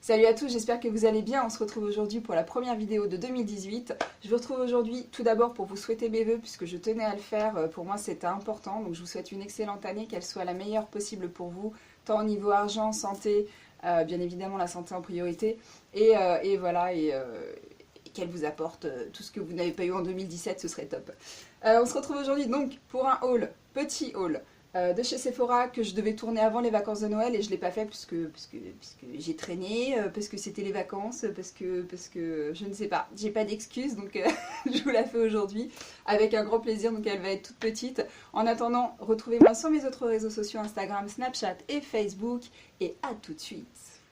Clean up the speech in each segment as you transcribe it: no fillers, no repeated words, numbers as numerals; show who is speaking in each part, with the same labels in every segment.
Speaker 1: Salut à tous, j'espère que vous allez bien. On se retrouve aujourd'hui pour la première vidéo de 2018. Je vous retrouve aujourd'hui tout d'abord pour vous souhaiter mes vœux puisque je tenais à le faire. Pour moi c'était important, donc je vous souhaite une excellente année, qu'elle soit la meilleure possible pour vous, tant au niveau argent, santé, bien évidemment la santé en priorité, et voilà, qu'elle vous apporte tout ce que vous n'avez pas eu en 2017, ce serait top. On se retrouve aujourd'hui donc pour un haul, petit haul, de chez Sephora que je devais tourner avant les vacances de Noël et je ne l'ai pas fait puisque j'ai traîné, parce que c'était les vacances, parce que je ne sais pas, j'ai pas d'excuses, donc je vous la fais aujourd'hui avec un grand plaisir, donc elle va être toute petite. En attendant, retrouvez-moi sur mes autres réseaux sociaux, Instagram, Snapchat et Facebook, et à tout de suite.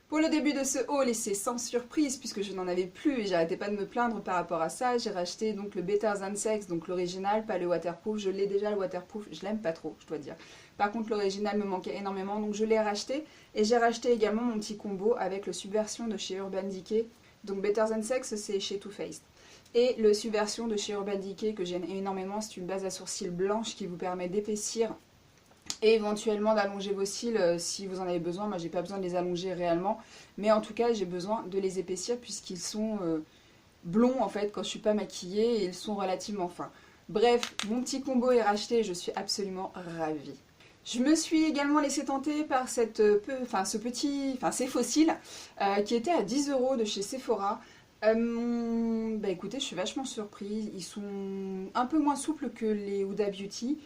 Speaker 1: Pour le début de ce haul, et c'est sans surprise puisque je n'en avais plus et j'arrêtais pas de me plaindre par rapport à ça, j'ai racheté donc le Better Than Sex, donc l'original, pas le waterproof. Je l'ai déjà le waterproof, je l'aime pas trop, je dois dire. Par contre l'original me manquait énormément, donc je l'ai racheté. Et j'ai racheté également mon petit combo avec le Subversion de chez Urban Decay. Donc Better Than Sex, c'est chez Too Faced. Et le Subversion de chez Urban Decay que j'aime énormément, c'est une base à sourcils blanche qui vous permet d'épaissir et éventuellement d'allonger vos cils si vous en avez besoin. Moi j'ai pas besoin de les allonger réellement, mais en tout cas j'ai besoin de les épaissir puisqu'ils sont blonds en fait quand je suis pas maquillée et ils sont relativement fins. Bref, mon petit combo est racheté et je suis absolument ravie. Je me suis également laissée tenter par ces fossiles qui étaient à 10 € de chez Sephora. Bah écoutez, je suis vachement surprise. Ils sont un peu moins souples que les Huda Beauty.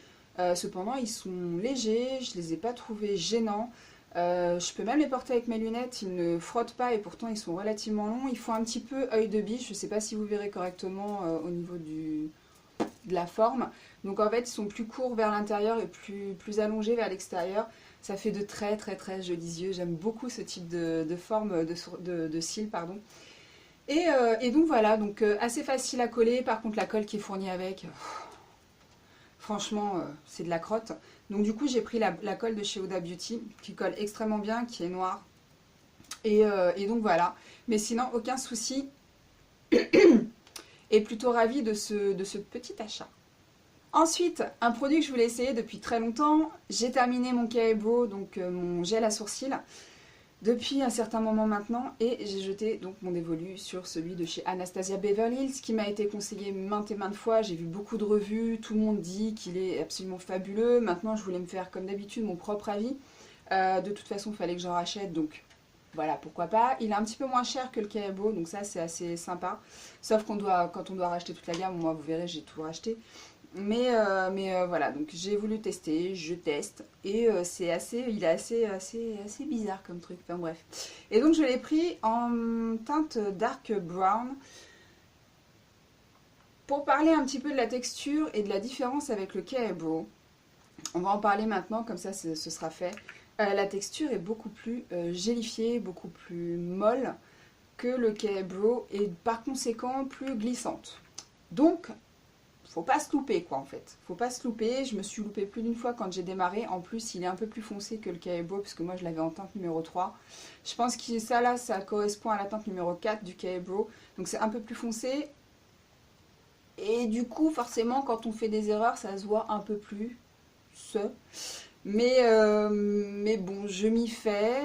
Speaker 1: Cependant, ils sont légers, je les ai pas trouvés gênants. Je peux même les porter avec mes lunettes, ils ne frottent pas et pourtant ils sont relativement longs. Ils font un petit peu œil de biche, je ne sais pas si vous verrez correctement au niveau de la forme. Donc en fait, ils sont plus courts vers l'intérieur et plus allongés vers l'extérieur. Ça fait de très très très jolis yeux. J'aime beaucoup ce type de forme de cils, pardon. Et donc voilà, donc assez facile à coller. Par contre, la colle qui est fournie avec... Franchement, c'est de la crotte. Donc du coup, j'ai pris la colle de chez Huda Beauty, qui colle extrêmement bien, qui est noire. Et donc voilà. Mais sinon, aucun souci. Et plutôt ravie de ce petit achat. Ensuite, un produit que je voulais essayer depuis très longtemps. J'ai terminé mon K-Brow, donc mon gel à sourcils, depuis un certain moment maintenant, et j'ai jeté donc mon dévolu sur celui de chez Anastasia Beverly Hills qui m'a été conseillé maintes et maintes fois. J'ai vu beaucoup de revues, tout le monde dit qu'il est absolument fabuleux. Maintenant je voulais me faire comme d'habitude mon propre avis. De toute façon il fallait que j'en rachète, donc voilà, pourquoi pas. Il est un petit peu moins cher que le K-Brow, donc ça c'est assez sympa. Sauf quand on doit racheter toute la gamme, moi vous verrez j'ai tout racheté. Mais voilà, donc j'ai voulu tester, je teste, et il est assez bizarre comme truc, enfin bref. Et donc je l'ai pris en teinte dark brown. Pour parler un petit peu de la texture et de la différence avec le K-Brow, on va en parler maintenant, comme ça ce sera fait. La texture est beaucoup plus gélifiée, beaucoup plus molle que le K-Brow, et par conséquent plus glissante. Donc, faut pas se louper quoi en fait, faut pas se louper. Je me suis loupée plus d'une fois quand j'ai démarré. En plus il est un peu plus foncé que le K-Brow parce que moi je l'avais en teinte numéro 3. Je pense que ça là ça correspond à la teinte numéro 4 du K-Brow, donc c'est un peu plus foncé et du coup forcément quand on fait des erreurs ça se voit un peu plus mais bon je m'y fais.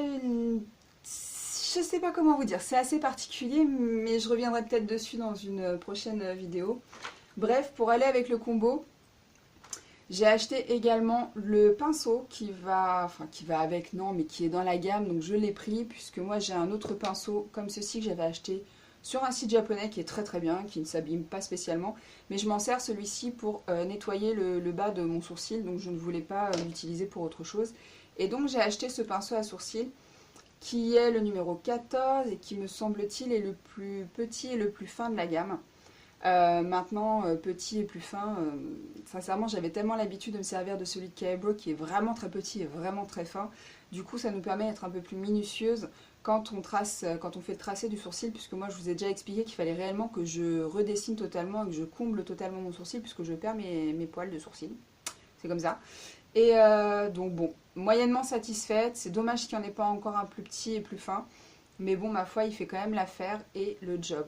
Speaker 1: Je sais pas comment vous dire, c'est assez particulier mais je reviendrai peut-être dessus dans une prochaine vidéo. Bref, pour aller avec le combo, j'ai acheté également le pinceau qui va avec, non, mais qui est dans la gamme. Donc je l'ai pris puisque moi j'ai un autre pinceau comme ceci que j'avais acheté sur un site japonais qui est très très bien, qui ne s'abîme pas spécialement. Mais je m'en sers celui-ci pour nettoyer le bas de mon sourcil, donc je ne voulais pas l'utiliser pour autre chose. Et donc j'ai acheté ce pinceau à sourcils qui est le numéro 14 et qui me semble-t-il est le plus petit et le plus fin de la gamme. Maintenant, petit et plus fin, sincèrement j'avais tellement l'habitude de me servir de celui de K-Brow qui est vraiment très petit et vraiment très fin. Du coup ça nous permet d'être un peu plus minutieuse quand on fait le tracé du sourcil, puisque moi je vous ai déjà expliqué qu'il fallait réellement que je redessine totalement et que je comble totalement mon sourcil puisque je perds mes poils de sourcil. C'est comme ça. Et donc bon, moyennement satisfaite. C'est dommage qu'il n'y en ait pas encore un plus petit et plus fin. Mais bon, ma foi, il fait quand même l'affaire et le job.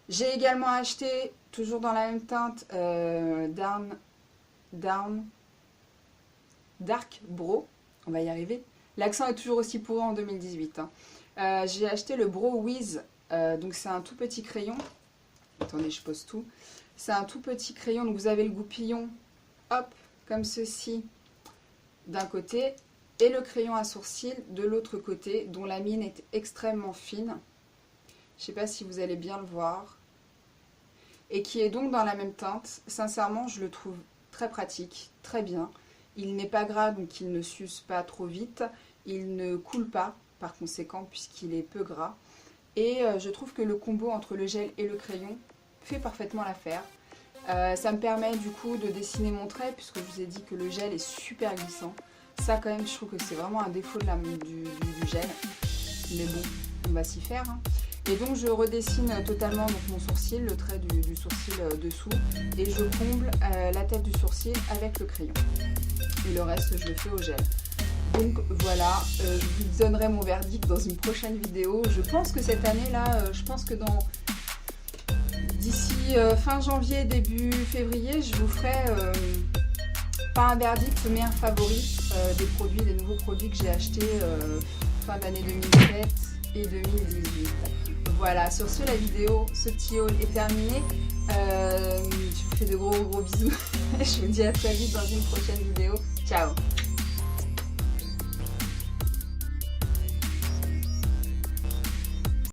Speaker 1: J'ai également acheté, toujours dans la même teinte, Dark Brow. On va y arriver. L'accent est toujours aussi pourri en 2018. Hein. J'ai acheté le Brow Wiz, donc c'est un tout petit crayon. Attendez, je pose tout. C'est un tout petit crayon, donc vous avez le goupillon, hop, comme ceci, d'un côté, et le crayon à sourcils de l'autre côté, dont la mine est extrêmement fine. Je ne sais pas si vous allez bien le voir. Et qui est donc dans la même teinte. Sincèrement, je le trouve très pratique, très bien. Il n'est pas gras, donc il ne s'use pas trop vite. Il ne coule pas, par conséquent, puisqu'il est peu gras. Et je trouve que le combo entre le gel et le crayon fait parfaitement l'affaire. Ça me permet du coup de dessiner mon trait, puisque je vous ai dit que le gel est super glissant. Ça quand même, je trouve que c'est vraiment un défaut de du gel. Mais bon, on va s'y faire. Hein. Et donc je redessine totalement donc, mon sourcil, le trait du sourcil dessous. Et je comble la tête du sourcil avec le crayon. Et le reste, je le fais au gel. Donc voilà, je vous donnerai mon verdict dans une prochaine vidéo. Je pense que cette année-là, je pense que d'ici fin janvier, début février, je vous ferai pas un verdict, mais un favori des nouveaux produits que j'ai achetés fin d'année 2017 et 2018. Voilà, sur ce, la vidéo, ce petit haul est terminé. Je vous fais de gros bisous. Je vous dis à très vite dans une prochaine vidéo. Ciao!